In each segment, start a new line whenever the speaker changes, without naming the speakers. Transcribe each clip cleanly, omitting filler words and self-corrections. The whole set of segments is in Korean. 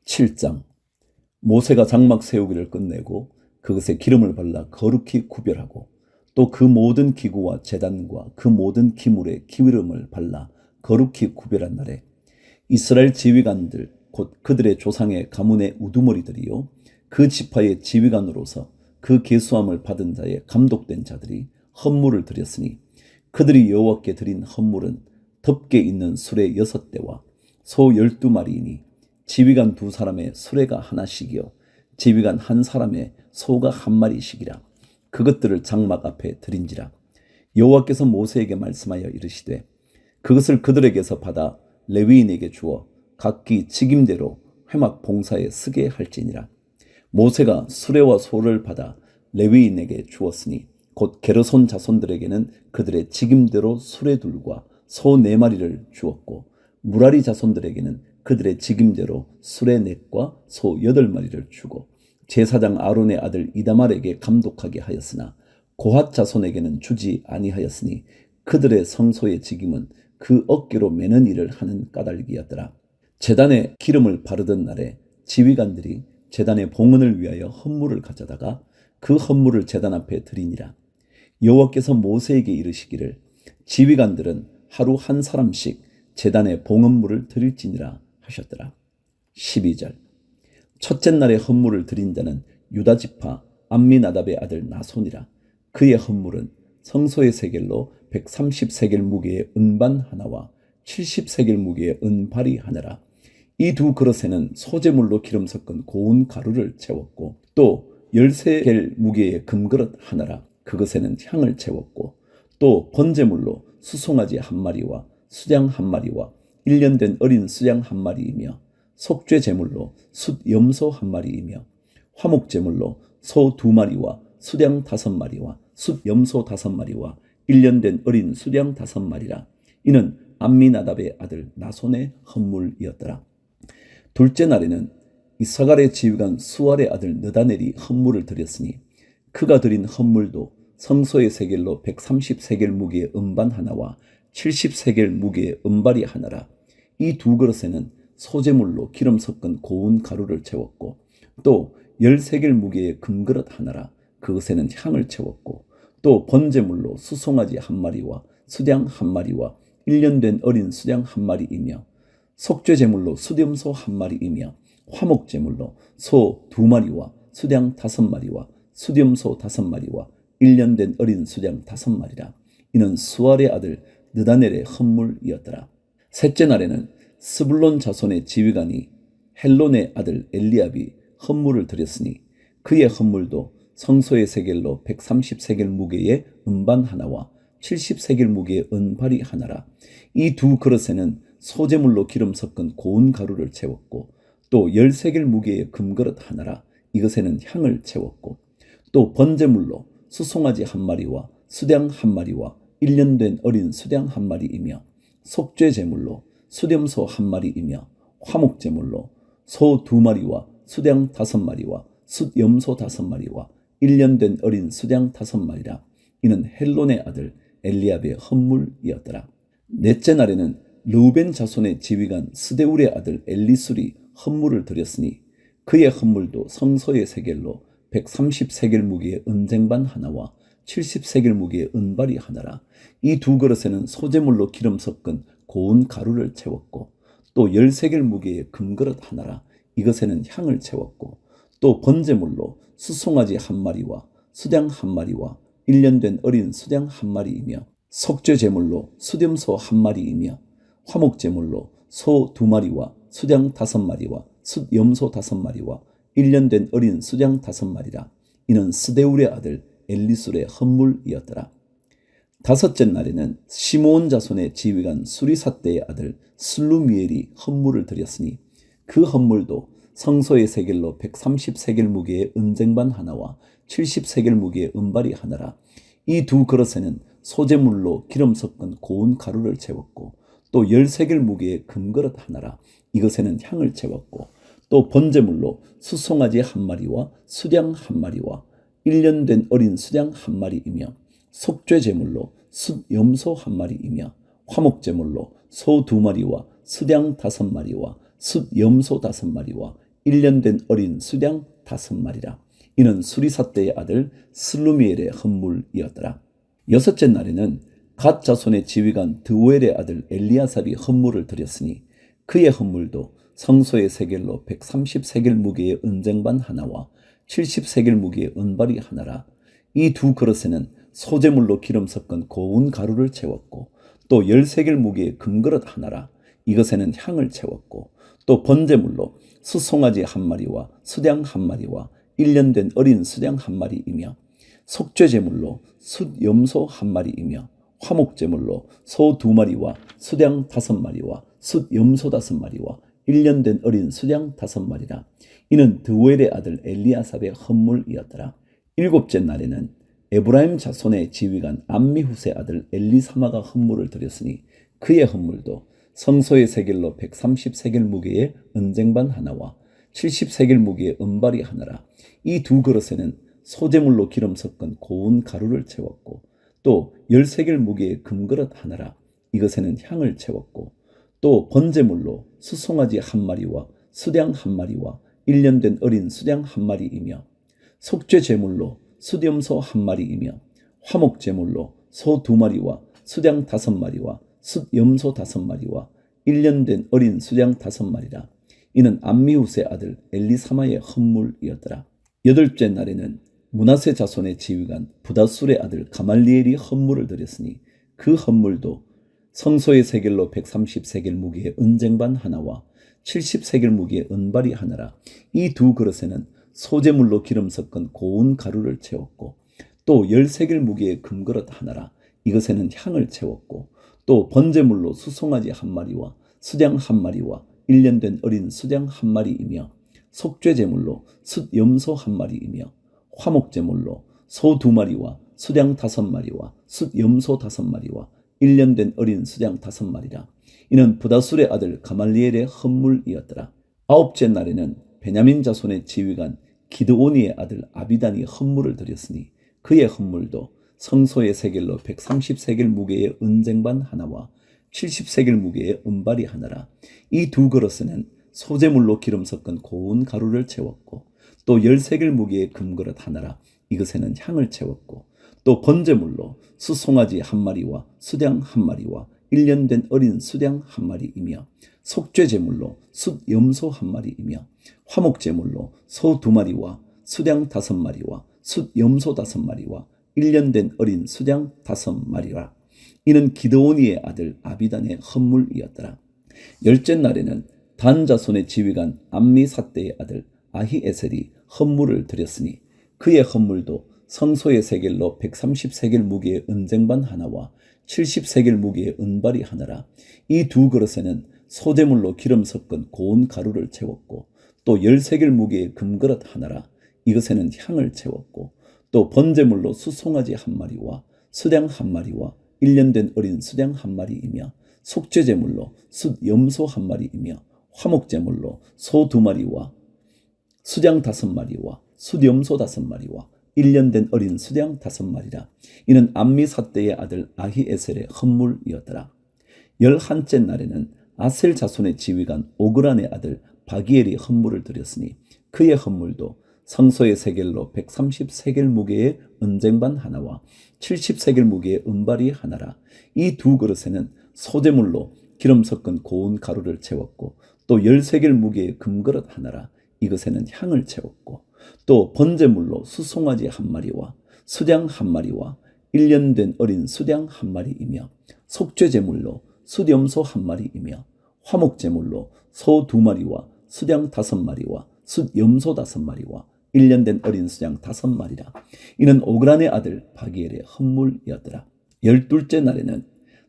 7장. 모세가 장막 세우기를 끝내고 그것에 기름을 발라 거룩히 구별하고 또 그 모든 기구와 제단과 그 모든 기물에 기름을 발라 거룩히 구별한 날에 이스라엘 지휘관들 곧 그들의 조상의 가문의 우두머리들이요 그 지파의 지휘관으로서 그 계수함을 받은 자의 감독된 자들이 헌물을 드렸으니 그들이 여호와께 드린 헌물은 덮개 있는 수레 6대와 소 12마리이니 지휘관 2사람의 수레가 하나씩이요 지휘관 1사람의 소가 1마리씩이라. 그것들을 장막 앞에 드린지라. 여호와께서 모세에게 말씀하여 이르시되 그것을 그들에게서 받아 레위인에게 주어 각기 직임대로 회막 봉사에 쓰게 할지니라. 모세가 수레와 소를 받아 레위인에게 주었으니 곧 게르손 자손들에게는 그들의 직임대로 수레둘과 소 4마리를 주었고 무라리 자손들에게는 그들의 직임대로 수레 4과 소 8마리를 주고 제사장 아론의 아들 이다말에게 감독하게 하였으나 고핫 자손에게는 주지 아니하였으니 그들의 성소의 직임은 그 어깨로 매는 일을 하는 까닭이었더라. 제단에 기름을 바르던 날에 지휘관들이 제단의 봉헌을 위하여 헌물을 가져다가 그 헌물을 제단 앞에 드리니라. 여호와께서 모세에게 이르시기를 지휘관들은 하루 1사람씩 제단에 봉헌물을 드릴지니라 하셨더라. 12절. 첫째 날에 헌물을 드린 자는 유다 지파 암미나답의 아들 나손이라. 그의 헌물은 성소의 세겔로 130세겔 무게의 은반 하나와 70세겔 무게의 은발이 하나라. 이 2 그릇에는 소재물로 기름 섞은 고운 가루를 채웠고 또 13겔 무게의 금그릇 하나라. 그것에는 향을 채웠고 또 번제물로 수송아지 1마리와 수양 1마리와 1년 된 어린 수양 1마리이며 속죄 제물로 숫 염소 1마리이며 화목 제물로 소 2마리와 수양 5마리와 숫 염소 5마리와 1년 된 어린 수양 5마리라. 이는 암미나답의 아들 나손의 헌물이었더라. 둘째 날에는 이사갈의 지휘관 수알의 아들 느다넬이 헌물을 드렸으니 그가 드린 헌물도 성소의 세겔로 130세겔 무게의 은반 하나와 70세겔 무게의 은발이 하나라. 이 2 그릇에는 소재물로 기름 섞은 고운 가루를 채웠고 또 10세겔 무게의 금그릇 하나라. 그것에는 향을 채웠고 또 번제물로 수송아지 1마리와 수양 1마리와 1년 된 어린 수양 1마리이며 속죄 제물로 숫염소 1마리이며 화목 제물로 소 2마리와 수양 5마리와 숫염소 5마리와 1년 된 어린 수양 5마리라. 이는 수알의 아들 느다넬의 헌물이었더라. 셋째 날에는 스불론 자손의 지휘관이 헬론의 아들 엘리압이 헌물을 드렸으니 그의 헌물도 성소의 세겔로 130세겔 무게의 은반 하나와 70세겔 무게의 은발이 하나라. 이 2 그릇에는 소재물로 기름 섞은 고운 가루를 채웠고 또 10세겔 무게의 금그릇 하나라. 이것에는 향을 채웠고 또 번제물로 수송아지 1마리와 수양 1마리와 1년 된 어린 수양 1마리이며 속죄 제물로 숫염소 1마리이며 화목 제물로 소 2마리와 수양 5마리와 숫 염소 5마리와 1년 된 어린 수양 5마리라. 이는 헬론의 아들 엘리압의 헌물이었더라. 넷째 날에는 르우벤 자손의 지휘관 스데울의 아들 엘리술이 헌물을 드렸으니 그의 헌물도 성소의 세겔로 130세겔 무게의 은쟁반 하나와 70세겔 무게의 은발이 하나라. 이 2 그릇에는 소재물로 기름 섞은 고운 가루를 채웠고 또 10세겔 무게의 금그릇 하나라. 이것에는 향을 채웠고 또 번제물로 수송아지 1마리와 수양 1마리와 1년 된 어린 수양 1마리이며 속죄 제물로 숫염소 1마리이며 화목 제물로 소 2마리와 수양 5마리와 숫 염소 5마리와 1년 된 어린 수양 5마리라. 이는 스데울의 아들 엘리술의 헌물이었더라. 다섯째 날에는 시므온 자손의 지휘관 수리삿대의 아들 슬루미엘이 헌물을 드렸으니 그 헌물도 성소의 세겔로 130세겔 무게의 은쟁반 하나와 70세겔 무게의 은발이 하나라. 이 2 그릇에는 소재물로 기름 섞은 고운 가루를 채웠고 또 10세겔 무게의 금그릇 하나라. 이것에는 향을 채웠고 또 번제물로 수송아지 1마리와 수양 1마리와 1년 된 어린 수양 1마리이며 속죄 제물로 숫 염소 1마리이며 화목 제물로 소 2마리와 수양 5마리와 숫 염소 5마리와 1년 된 어린 수량 5마리라. 이는 수리사 때의 아들 슬루미엘의 헌물이었더라. 여섯째 날에는 갓 자손의 지휘관 드우엘의 아들 엘리아삽이 헌물을 드렸으니 그의 헌물도 성소의 세겔로 130세겔 무게의 은쟁반 하나와 70세겔 무게의 은발이 하나라. 이 두 그릇에는 소재물로 기름 섞은 고운 가루를 채웠고 또 10세겔 무게의 금그릇 하나라. 이것에는 향을 채웠고 또 번제물로 숫송아지 1마리와 수량 1마리와 1년 된 어린 수량 1마리이며 속죄제물로 숫염소 1마리이며 화목제물로 소 2마리와 수량 5마리와 숫염소 5마리와 1년 된 어린 수량 5마리라. 이는 드우엘의 아들 엘리아삽의 헌물이었더라. 일곱째 날에는 에브라임 자손의 지휘관 암미후스의 아들 엘리사마가 헌물을 드렸으니 그의 헌물도 성소의 세겔로 130세겔 무게의 은쟁반 하나와 70세겔 무게의 은발이 하나라. 이 두 그릇에는 소재물로 기름 섞은 고운 가루를 채웠고 또 10세겔 무게의 금그릇 하나라. 이것에는 향을 채웠고 또 번제물로 숫송아지 1마리와 수량 1마리와 1년 된 어린 수량 1마리이며 속죄제물로 숫염소 1마리이며 화목제물로 소 2마리와 수량 5마리와 숫염소 5마리와 1년 된 어린 수량 5마리라. 이는 암미후스의 아들 엘리사마의 헌물이었더라. 여덟째 날에는 므낫세 자손의 지휘관 부다술의 아들 가말리엘이 헌물을 드렸으니 그 헌물도 성소의 세겔로 130세겔 무게의 은쟁반 하나와 70세겔 무게의 은발이 하나라. 이 두 그릇에는 소재물로 기름 섞은 고운 가루를 채웠고 또 10세겔 무게의 금그릇 하나라. 이것에는 향을 채웠고 또 번제물로 숫송아지 1마리와 수량 1마리와 1년 된 어린 수량 1마리이며 속죄제물로 숫염소 1마리이며 화목제물로 소 2마리와 수량 5마리와 숫염소 5마리와 1년 된 어린 수량 5마리라. 이는 부다술의 아들 가말리엘의 헌물이었더라. 아홉째 날에는 베냐민 자손의 지휘관 기드오니의 아들 아비단이 헌물을 드렸으니 그의 헌물도 성소의 세겔로 130세겔 무게의 은쟁반 하나와 70세겔 무게의 은발이 하나라. 이 두 그릇에는 소재물로 기름 섞은 고운 가루를 채웠고 또 10세겔 무게의 금그릇 하나라. 이것에는 향을 채웠고 또 번제물로 숫송아지 1마리와 수량 1마리와 1년 된 어린 수량 1마리이며 속죄제물로 숫염소 1마리이며 화목제물로 소 2마리와 수량 5마리와 숫염소 5마리와 1년 된 어린 수량 5마리라. 이는 기드오니의 아들 아비단의 헌물이었더라. 열째 날에는 단 자손의 지휘관 암미사대의 아들 아히에셀이 헌물을 드렸으니 그의 헌물도 성소의 세겔로 130세겔 무게의 은쟁반 하나와 70세겔 무게의 은발이 하나라. 이 두 그릇에는 소재물로 기름 섞은 고운 가루를 채웠고 또 10세겔 무게의 금그릇 하나라. 이것에는 향을 채웠고 또 번제물로 숫송아지 1마리와 수량 1마리와 1년 된 어린 수량 1마리이며 속죄제물로 숫염소 1마리이며 화목제물로 소 2마리와 수량 5마리와 숫염소 5마리와 1년 된 어린 수량 5마리라. 이는 암미사대의 아들 아히에셀의 헌물이었더라. 11째 날에는 아셀 자손의 지휘관 오그란의 아들 바기엘이 헌물을 드렸으니 그의 헌물도 성소의 세겔로 130세겔 무게의 은쟁반 하나와 70세겔 무게의 은발이 하나라. 이 두 그릇에는 소재물로 기름 섞은 고운 가루를 채웠고 또 10세겔 무게의 금그릇 하나라. 이것에는 향을 채웠고 또 번제물로 숫송아지 1마리와 수량 1마리와 1년 된 어린 수량 1마리이며 속죄제물로 숫염소 1마리이며 화목제물로 소 2마리와 수량 5마리와 숫염소 5마리와 1년 된 어린 수량 5마리라. 이는 오그란의 아들 바기엘의 헌물이었더라. 12째 날에는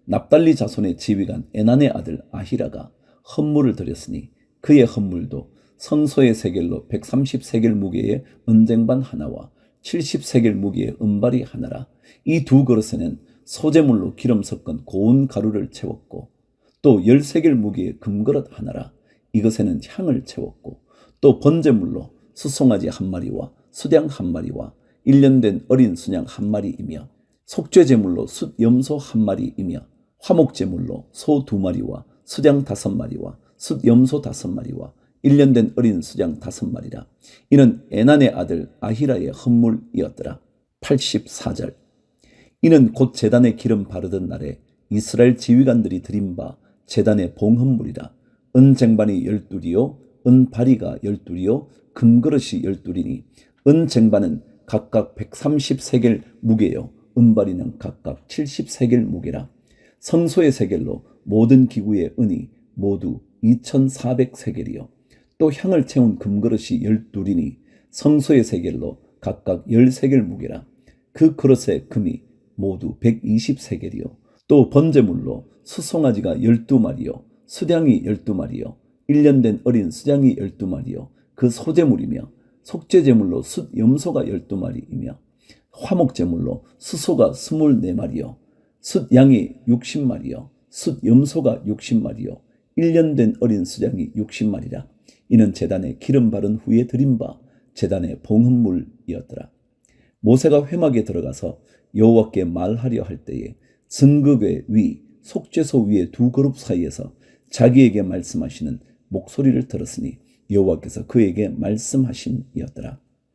납달리 자손의 지휘관 에난의 아들 아히라가 헌물을 드렸으니 그의 헌물도 성소의 세겔로 130세겔 무게의 은쟁반 하나와 70세겔 무게의 은발이 하나라. 이 두 그릇에는 소재물로 기름 섞은 고운 가루를 채웠고 또 10세겔 무게의 금그릇 하나라. 이것에는 향을 채웠고 또 번제물로 숫송아지 1마리와 수량 1마리와 1년 된 어린 수량 1마리이며 속죄제물로 숫염소 1마리이며 화목제물로 소 2마리와 수량 5마리와 숫염소 5마리와 1년 된 어린 수장 5마리라. 이는 에난의 아들 아히라의 헌물이었더라. 84절. 이는 곧 제단에 기름 바르던 날에 이스라엘 지휘관들이 드린 바 제단의 봉헌물이라. 은 쟁반이 12이요 은 바리가 12이요 금그릇이 12이니 은 쟁반은 각각 130세겔 무게요 은바리는 각각 70세겔 무게라. 성소의 세겔로 모든 기구의 은이 모두 2400세겔이요 또 향을 채운 금그릇이 12이니 성소의 세겔로 각각 10세겔 무게라. 그 그릇의 금이 모두 120세겔이요 또 번제물로 수송아지가 12마리요 수량이 12마리요 1년 된 어린 수장이 12마리요 그 소제물이며 속죄제물로 숫 염소가 12마리이며 화목제물로 수소가 24마리요 숫 양이 60마리요 숫 염소가 60마리요 1년 된 어린 수장이 60마리라. 이는 제단에 기름 바른 후에 드린 바 제단의 봉헌물이었더라. 모세가 회막에 들어가서 여호와께 말하려 할 때에 증거궤 위 속죄소 위에 두 그룹 사이에서 자기에게 말씀하시는 목소리를 들었으니 여호와께서 그에게 말씀하심이었더라.